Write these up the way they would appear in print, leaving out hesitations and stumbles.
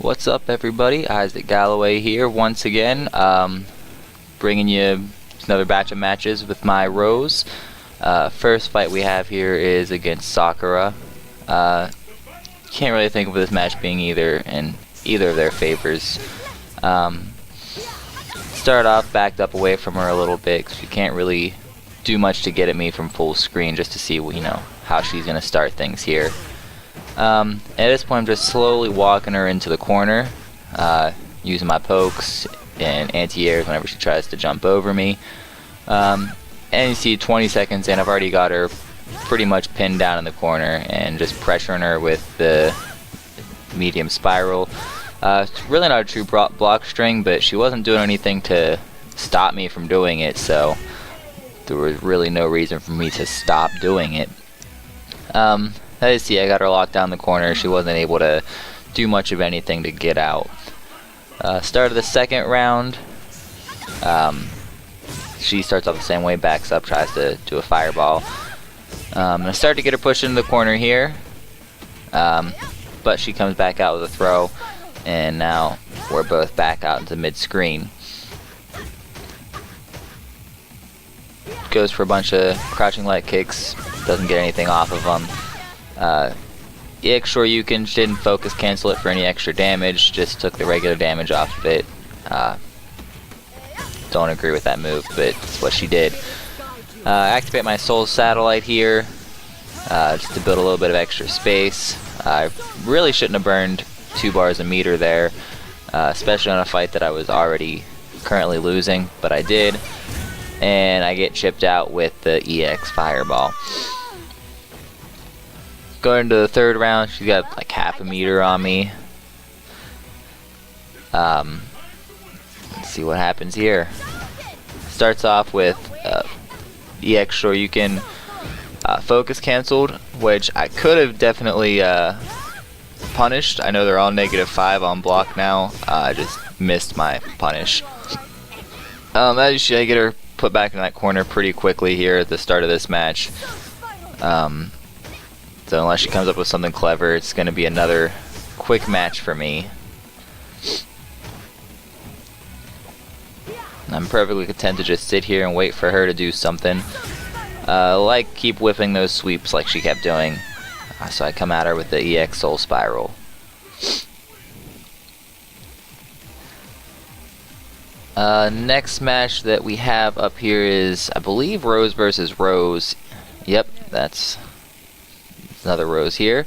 What's up, everybody? Isaac Galloway here once again, bringing you another batch of matches with my Rose. First fight we have here is against Sakura. Can't really think of this match being either of their favors. Start off backed up away from her a little bit because she can't really do much to get at me from full screen, just to see how she's gonna start things here. At this point I'm just slowly walking her into the corner, using my pokes and anti-airs whenever she tries to jump over me. And you see 20 seconds in, I've already got her pretty much pinned down in the corner and just pressuring her with the medium spiral. It's really not a true block string, but she wasn't doing anything to stop me from doing it, so there was really no reason for me to stop doing it. As you see, I got her locked down in the corner. She wasn't able to do much of anything to get out. Start of the second round, she starts off the same way, backs up, tries to do a fireball. I start to get her pushed into the corner here, but she comes back out with a throw, and now we're both back out into mid-screen. Goes for a bunch of crouching leg kicks, doesn't get anything off of them. EX Shoryuken didn't focus cancel it for any extra damage, just took the regular damage off of it. Don't agree with that move, but it's what she did. Activate my Soul Satellite here, just to build a little bit of extra space. I really shouldn't have burned 2 bars a meter there, especially on a fight that I was already currently losing, but I did. And I get chipped out with the EX Fireball. Going to the third round, she's got like half a meter on me. Let's see what happens here. Starts off with EX Shoryuken focus canceled, which I could have definitely punished. I know they're all -5 on block now. I just missed my punish. As you see, I get her put back in that corner pretty quickly here at the start of this match. So unless she comes up with something clever, it's going to be another quick match for me. I'm perfectly content to just sit here and wait for her to do something. Like keep whipping those sweeps like she kept doing. So I come at her with the EX Soul Spiral. Next match that we have up here is, I believe, Rose versus Rose. Yep, that's another Rose here.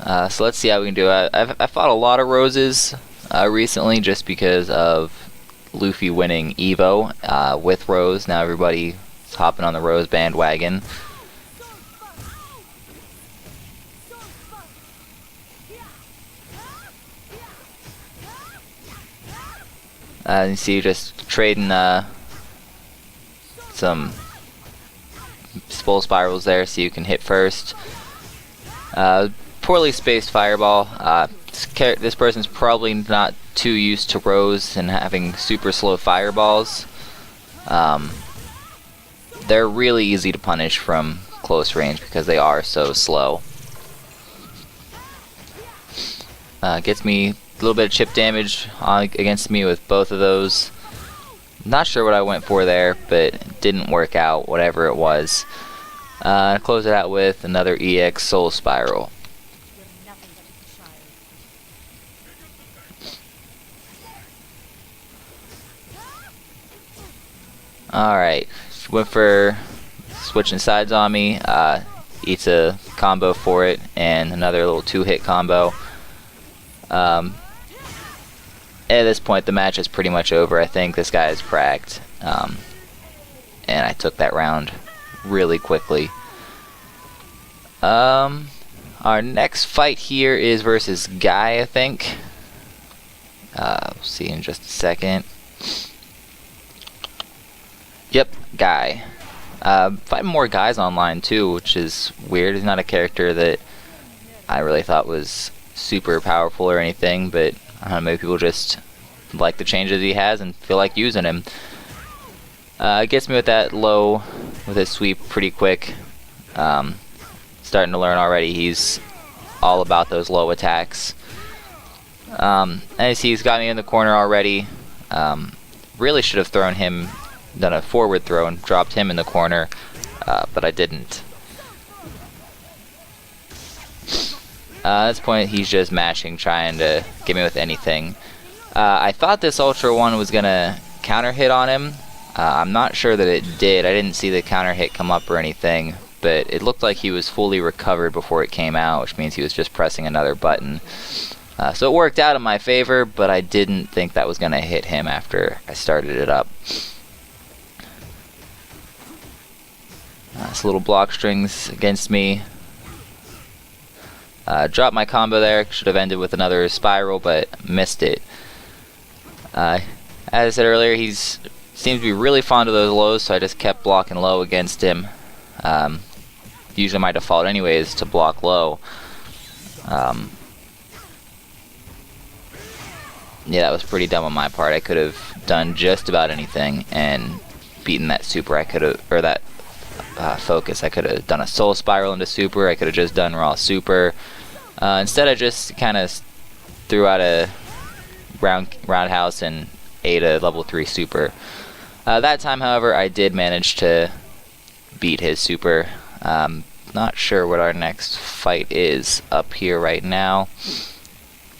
So let's see how we can do it. I've fought a lot of Roses recently just because of Luffy winning Evo with Rose. Now everybody's hopping on the Rose bandwagon. You see, just trading some Soul Spirals there so you can hit first. Poorly spaced fireball. This person's probably not too used to Rose and having super slow fireballs. They're really easy to punish from close range because they are so slow. Gets me a little bit of chip damage against me with both of those. Not sure what I went for there, but it didn't work out, whatever it was. Close it out with another EX Soul Spiral. Alright, went for switching sides on me. Eats a combo for it, and another little 2-hit combo. At this point the match is pretty much over. I think this guy is cracked, and I took that round really quickly. Our next fight here is versus Guy, I think. We'll see in just a second. Yep, Guy. Fighting more guys online too, which is weird. He's not a character that I really thought was super powerful or anything, but I don't know, maybe people just like the changes he has and feel like using him. Gets me with that low, with his sweep pretty quick. Starting to learn already. He's all about those low attacks. As he's got me in the corner already, really should have thrown him, done a forward throw and dropped him in the corner, but I didn't. At this point, he's just mashing, trying to get me with anything. I thought this Ultra 1 was going to counter hit on him. I'm not sure that it did. I didn't see the counter hit come up or anything, but it looked like he was fully recovered before it came out, which means he was just pressing another button. So it worked out in my favor, but I didn't think that was going to hit him after I started it up. This little block strings against me. Dropped my combo there. Should have ended with another spiral, but missed it. As I said earlier, he seems to be really fond of those lows, so I just kept blocking low against him. Usually my default anyway is to block low. Yeah, that was pretty dumb on my part. I could have done just about anything and beaten that super. I could have, or that focus. I could have done a soul spiral into super. I could have just done raw super. Instead, I just kind of threw out a roundhouse and ate a level 3 super. That time, however, I did manage to beat his super. Not sure what our next fight is up here right now,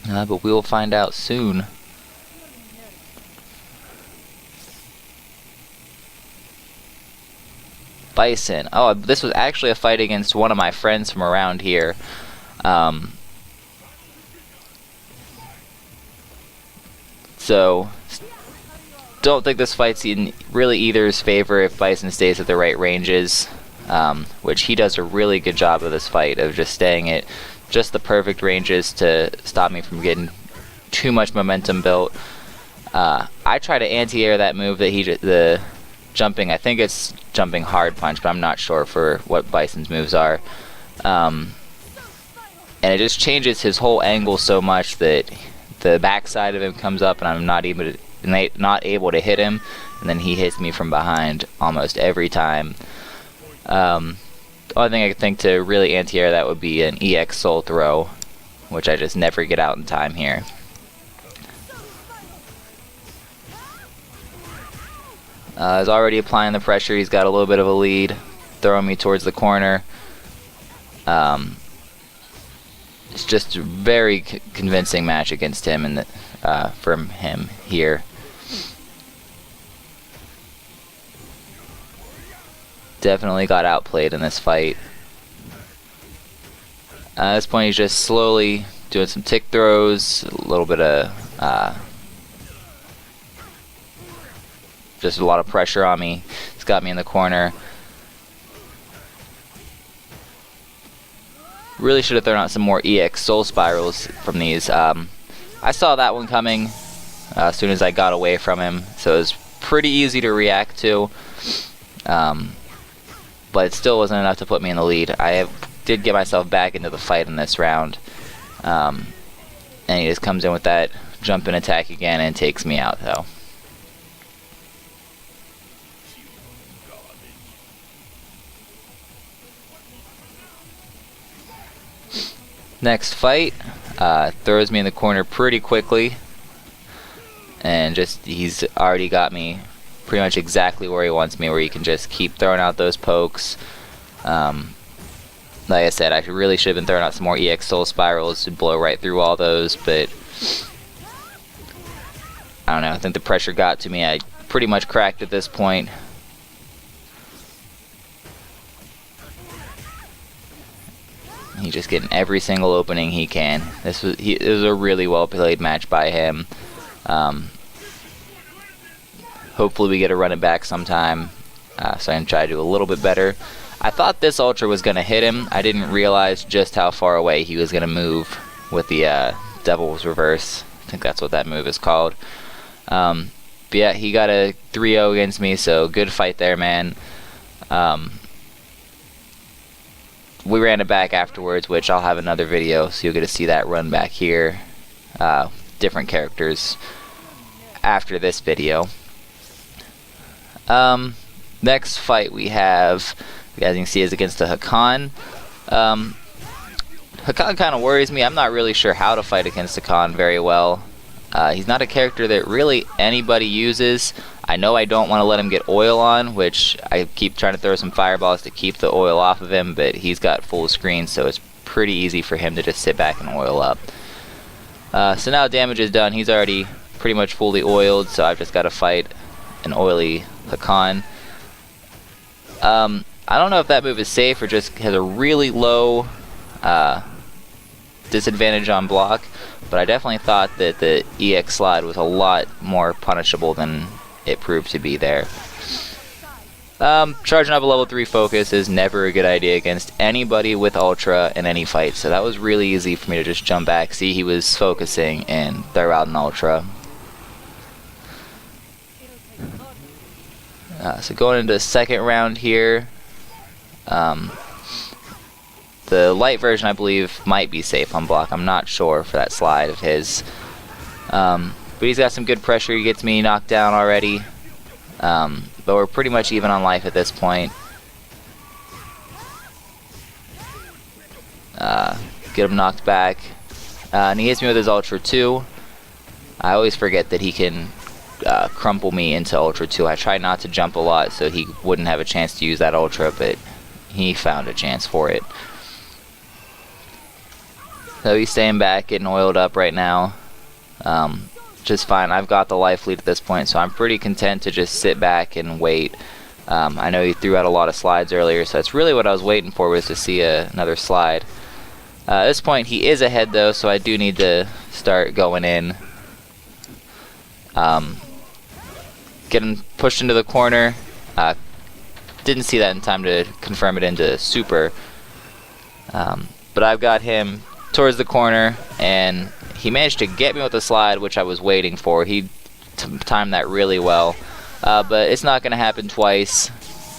but we will find out soon. Bison. Oh, this was actually a fight against one of my friends from around here. So, don't think this fight's in really either's favor if Bison stays at the right ranges, which he does a really good job of this fight, of just staying at just the perfect ranges to stop me from getting too much momentum built. I try to anti-air that move that the jumping, I think it's jumping hard punch, but I'm not sure for what Bison's moves are. And it just changes his whole angle so much that the backside of him comes up and I'm not able to hit him, and then he hits me from behind almost every time. The only thing I could think to really anti-air that would be an EX soul throw, which I just never get out in time here. He's already applying the pressure. He's got a little bit of a lead, throwing me towards the corner. It's just a very convincing match against him and from him here. Definitely got outplayed in this fight. At this point, he's just slowly doing some tick throws, a little bit of just a lot of pressure on me. He's got me in the corner. Really should have thrown out some more EX soul spirals from these. I saw that one coming as soon as I got away from him, so it was pretty easy to react to. But it still wasn't enough to put me in the lead. I did get myself back into the fight in this round. And he just comes in with that jump and attack again and takes me out though. Next fight, throws me in the corner pretty quickly, and he's already got me pretty much exactly where he wants me, where he can just keep throwing out those pokes. Like I said, I really should have been throwing out some more EX soul spirals to blow right through all those, but I don't know, I think the pressure got to me. I pretty much cracked at this point. He's just getting every single opening he can. It was a really well played match by him. Hopefully we get to run it back sometime, so I can try to do a little bit better. I thought this Ultra was going to hit him. I didn't realize just how far away he was going to move with the Devil's Reverse. I think that's what that move is called. But yeah, he got a 3-0 against me, so good fight there, man. We ran it back afterwards, which I'll have another video, so you'll get to see that run back here. Different characters after this video. Next fight we have, as you can see, is against the Hakan. Hakan kind of worries me. I'm not really sure how to fight against Hakan very well. He's not a character that really anybody uses. I know I don't want to let him get oil on, which I keep trying to throw some fireballs to keep the oil off of him, but he's got full screen, so it's pretty easy for him to just sit back and oil up. So now damage is done. He's already pretty much fully oiled, so I've just got to fight an oily Hakan. I don't know if that move is safe or just has a really low disadvantage on block, but I definitely thought that the EX slide was a lot more punishable than it proved to be there. Charging up a level 3 focus is never a good idea against anybody with Ultra in any fight, so that was really easy for me to just jump back, see he was focusing, and throw out an Ultra. So going into the second round here, the light version I believe might be safe on block. I'm not sure for that slide of his. But he's got some good pressure. He gets me knocked down already. But we're pretty much even on life at this point. Get him knocked back. And he hits me with his Ultra 2. I always forget that he can crumple me into Ultra 2. I try not to jump a lot so he wouldn't have a chance to use that Ultra, but he found a chance for it. So he's staying back, getting oiled up right now. Just fine. I've got the life lead at this point, so I'm pretty content to just sit back and wait. I know he threw out a lot of slides earlier, so that's really what I was waiting for, was to see another slide. At this point, he is ahead though, so I do need to start going in. Get him pushed into the corner. Didn't see that in time to confirm it into super. But I've got him towards the corner, and he managed to get me with the slide, which I was waiting for. He timed that really well. But it's not going to happen twice.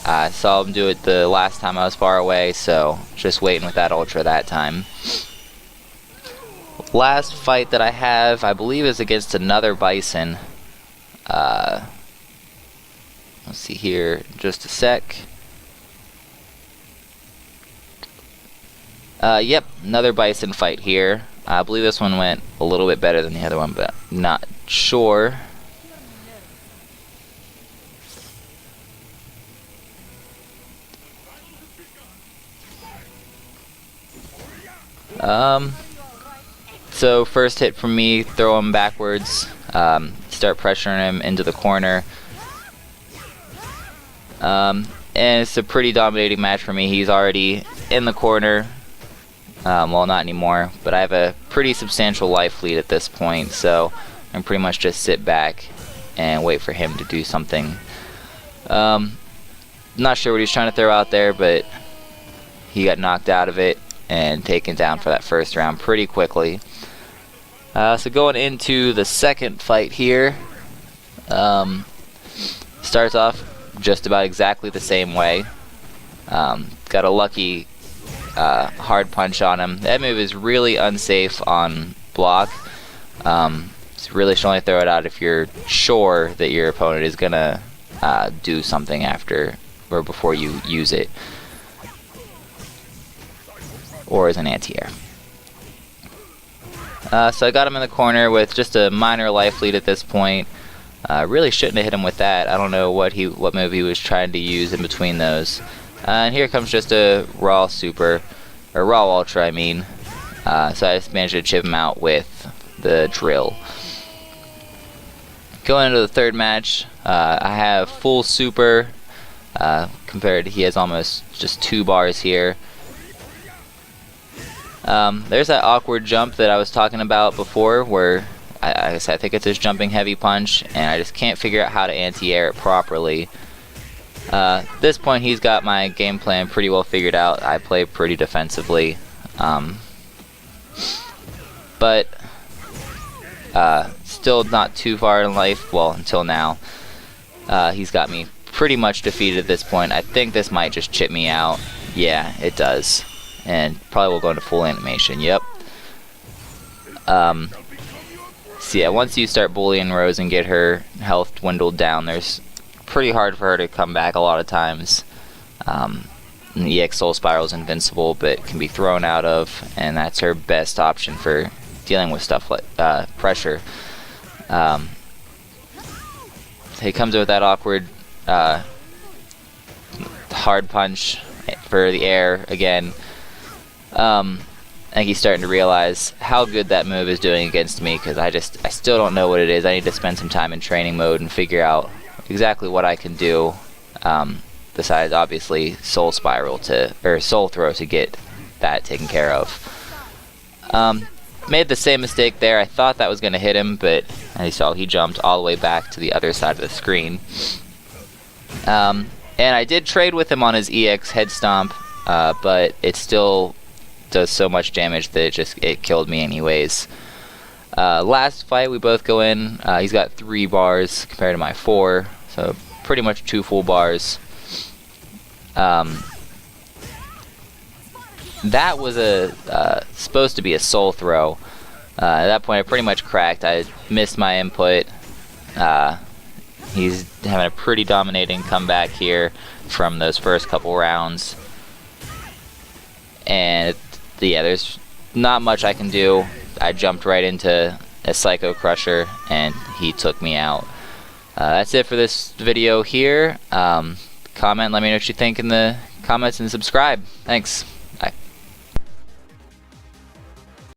I saw him do it the last time I was far away, so just waiting with that Ultra that time. Last fight that I have, I believe, is against another Bison. Let's see here, just a sec. Yep, another Bison fight here. I believe this one went a little bit better than the other one, but not sure. So first hit from me, throw him backwards, start pressuring him into the corner. And it's a pretty dominating match for me. He's already in the corner. Well, not anymore, but I have a pretty substantial life lead at this point, so I'm pretty much just sit back and wait for him to do something. Not sure what he's trying to throw out there, but he got knocked out of it and taken down for that first round pretty quickly. So going into the second fight here, starts off just about exactly the same way. Got a lucky hard punch on him. That move is really unsafe on block. So really should only throw it out if you're sure that your opponent is gonna do something after or before you use it, or as an anti-air. So I got him in the corner with just a minor life lead at this point. Really shouldn't have hit him with that. I don't know what move he was trying to use in between those. And here comes just a raw super, or raw ultra I mean. So I just managed to chip him out with the drill. Going into the third match, I have full super, compared to he has almost just 2 bars here. There's that awkward jump that I was talking about before, where I think it's his jumping heavy punch, and I just can't figure out how to anti-air it properly. At this point, he's got my game plan pretty well figured out. I play pretty defensively, but still not too far in life. Well, until now, he's got me pretty much defeated at this point. I think this might just chip me out. Yeah, it does. And probably will go into full animation. Yep. So yeah, once you start bullying Rose and get her health dwindled down, there's pretty hard for her to come back a lot of times. the EX Soul Spiral is invincible, but can be thrown out of, and that's her best option for dealing with stuff like pressure. He comes in with that awkward hard punch for the air again. I think he's starting to realize how good that move is doing against me, because I still don't know what it is. I need to spend some time in training mode and figure out exactly what I can do, besides obviously Soul Spiral or Soul Throw to get that taken care of. Made the same mistake there. I thought that was going to hit him, but as you saw, he jumped all the way back to the other side of the screen. And I did trade with him on his EX head stomp, but it still does so much damage that it killed me anyways. Last fight, we both go in. He's got 3 bars compared to my 4, so pretty much 2 full bars. That was supposed to be a Soul Throw. At that point, I pretty much cracked. I missed my input. He's having a pretty dominating comeback here from those first couple rounds. And yeah, there's not much I can do. I jumped right into a Psycho Crusher, and he took me out. That's it for this video here. Comment, let me know what you think in the comments, and subscribe. Thanks.